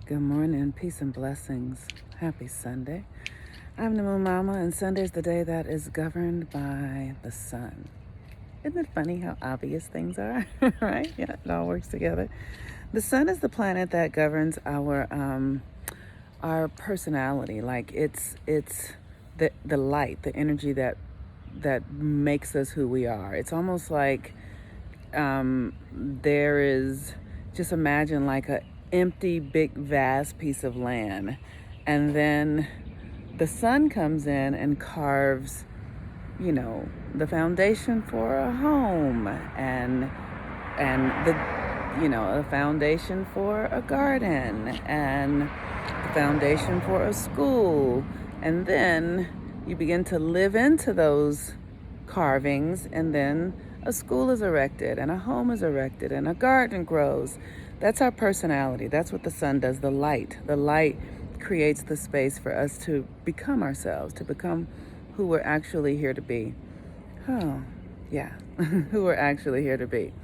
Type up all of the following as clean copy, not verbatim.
Good morning, peace and blessings. Happy Sunday. I'm the Moon Mama, and Sunday is the day that is governed by the sun. Isn't it funny how obvious things are, right? Yeah, it all works together. The sun is the planet that governs our personality. Like it's the light, the energy that makes us who we are. It's almost like there is, just imagine like a empty big vast piece of land, and then the sun comes in and carves, the foundation for a home, and a foundation for a garden, and the foundation for a school. And then you begin to live into those carvings, and then a school is erected, and a home is erected, and a garden grows. That's our personality. That's what the sun does. The light creates the space for us to become ourselves, to become who we're actually here to be. Oh, yeah, who we're actually here to be.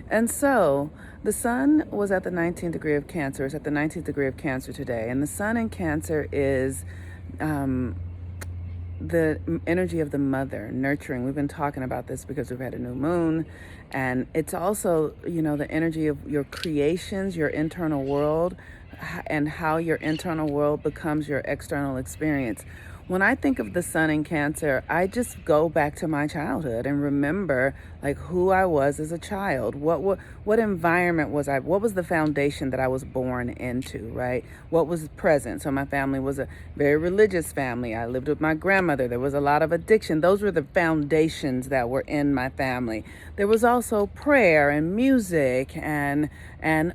And so the sun was at the 19th degree of Cancer. It's at the 19th degree of Cancer today. And the sun in Cancer is the energy of the mother, nurturing. We've been talking about this because we've had a new moon. And it's also, the energy of your creations, your internal world, and how your internal world becomes your external experience. When I think of the sun in Cancer, I just go back to my childhood and remember like who I was as a child. What environment was I? What was the foundation that I was born into, right? What was present? So my family was a very religious family. I lived with my grandmother. There was a lot of addiction. Those were the foundations that were in my family. There was also prayer and music and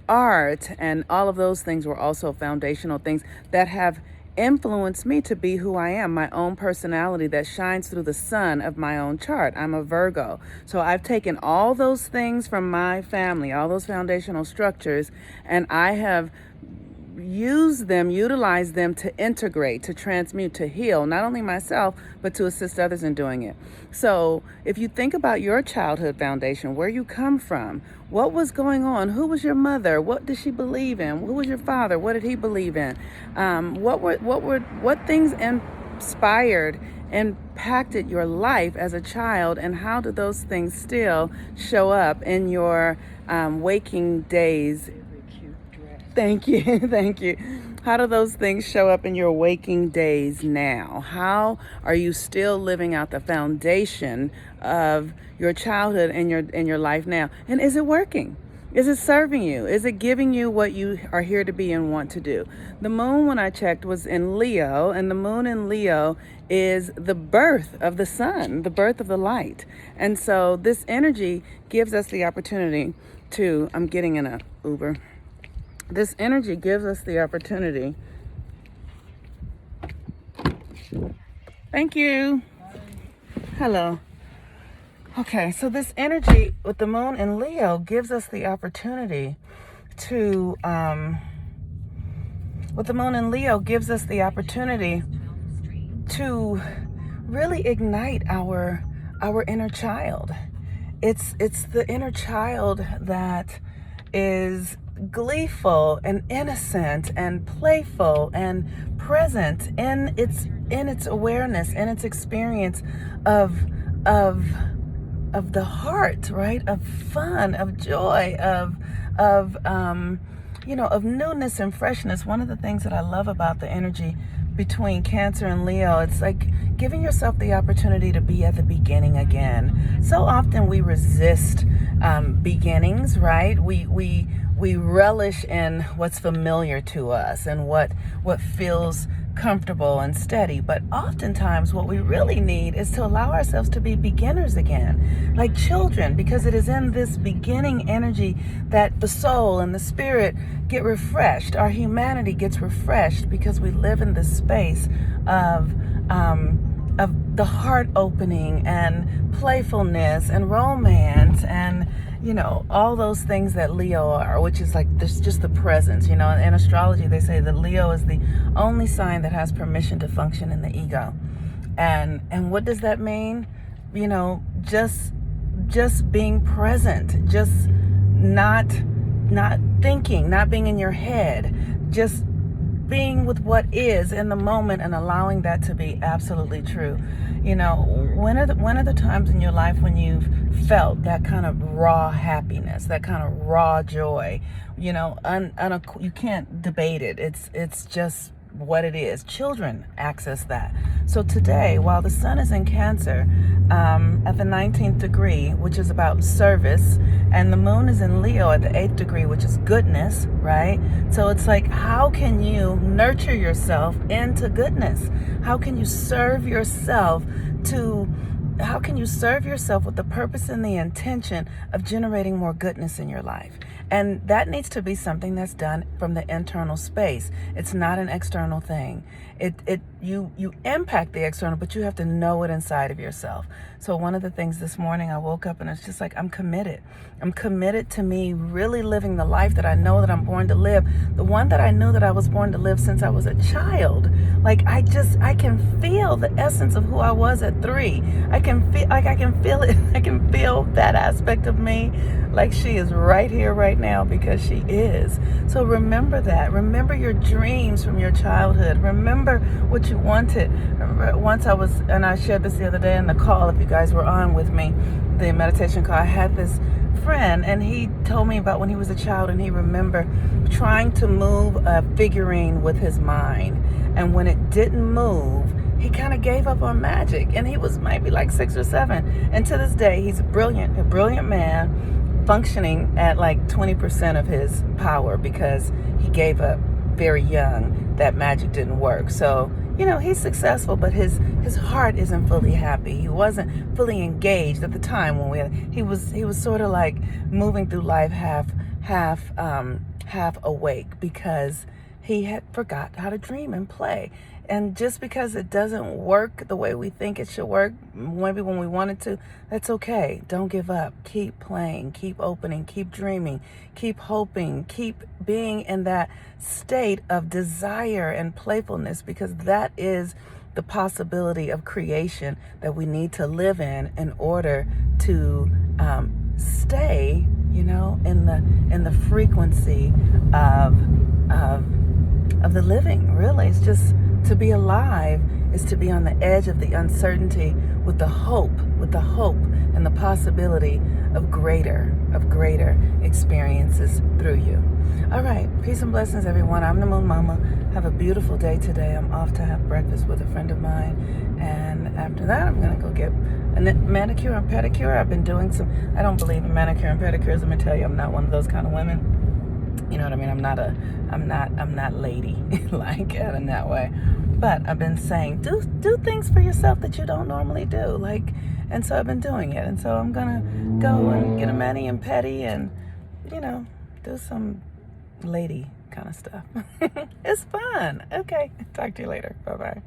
art, and all of those things were also foundational things that have influenced me to be who I am, my own personality that shines through the sun of my own chart. I'm a Virgo. So I've taken all those things from my family, all those foundational structures, and I have utilized them to integrate, to transmute, to heal, not only myself, but to assist others in doing it. So if you think about your childhood foundation, where you come from, what was going on, who was your mother, what did she believe in, who was your father, what did he believe in, what things inspired, impacted your life as a child, and how do those things still show up in your waking days? Thank you. Thank you. How do those things show up in your waking days now? How are you still living out the foundation of your childhood and your life now? And is it working? Is it serving you? Is it giving you what you are here to be and want to do? The moon, when I checked, was in Leo, and the moon in Leo is the birth of the sun, the birth of the light. And so this energy gives us the opportunity to, I'm getting in a Uber. This energy gives us the opportunity. Thank you. Hello. Okay, so this energy with the moon in Leo gives us the opportunity to, really ignite our inner child. It's the inner child that is gleeful and innocent and playful and present in its awareness and its experience of the heart, right? Of fun, of joy, of newness and freshness. One of the things that I love about the energy between Cancer and Leo, it's like giving yourself the opportunity to be at the beginning again. So often we resist beginnings, right? We relish in what's familiar to us and what feels comfortable and steady. But oftentimes what we really need is to allow ourselves to be beginners again, like children, because it is in this beginning energy that the soul and the spirit get refreshed. Our humanity gets refreshed because we live in this space of the heart opening and playfulness and romance and all those things that Leo are, which is like this, just the presence. In astrology, they say that Leo is the only sign that has permission to function in the ego. And what does that mean? Just being present, just not thinking, not being in your head, just being with what is in the moment and allowing that to be absolutely true. When are the times in your life when you've felt that kind of raw happiness, that kind of raw joy? You can't debate it. It's just what it is. Children access that. So today, while the sun is in Cancer at the 19th degree, which is about service, and the moon is in Leo at the 8th degree, which is goodness, right? So it's like, how can you nurture yourself into goodness? How can you serve yourself how can you serve yourself with the purpose and the intention of generating more goodness in your life? And that needs to be something that's done from the internal space. It's not an external thing. You impact the external, but you have to know it inside of yourself. So one of the things this morning, I woke up and it's just like, I'm committed. I'm committed to me really living the life that I know that I'm born to live. The one that I knew that I was born to live since I was a child. Like I can feel the essence of who I was at 3. I can feel it. I can feel that aspect of me. Like she is right here, right now, because she is. So remember that. Remember your dreams from your childhood. Remember what you wanted. Remember once I shared this the other day in the call, if you guys were on with me, the meditation call, I had this friend and he told me about when he was a child and he remembered trying to move a figurine with his mind. And when it didn't move, he kind of gave up on magic. And he was maybe like 6 or 7. And to this day, he's a brilliant man, functioning at like 20% of his power because he gave up very young. That magic didn't work. So, he's successful, but his heart isn't fully happy. He wasn't fully engaged at the time when he was sort of like moving through life half awake because he had forgot how to dream and play. And just because it doesn't work the way we think it should work, maybe when we want it to, that's okay. Don't give up. Keep playing, keep opening, keep dreaming, keep hoping, keep being in that state of desire and playfulness, because that is the possibility of creation that we need to live in order to stay, in the frequency of the living. Really, it's just to be alive is to be on the edge of the uncertainty with the hope and the possibility of greater experiences through you. All right, peace and blessings, everyone. I'm the Moon Mama. Have a beautiful day today. I'm off to have breakfast with a friend of mine, and after that, I'm gonna go get a manicure and pedicure. I've been doing I don't believe in manicure and pedicures. Let me tell you, I'm not one of those kind of women. You know what I mean? I'm not lady like in that way. But I've been saying, do things for yourself that you don't normally do. And so I've been doing it. And so I'm gonna go and get a mani and pedi and, do some lady kind of stuff. It's fun. Okay. Talk to you later. Bye-bye.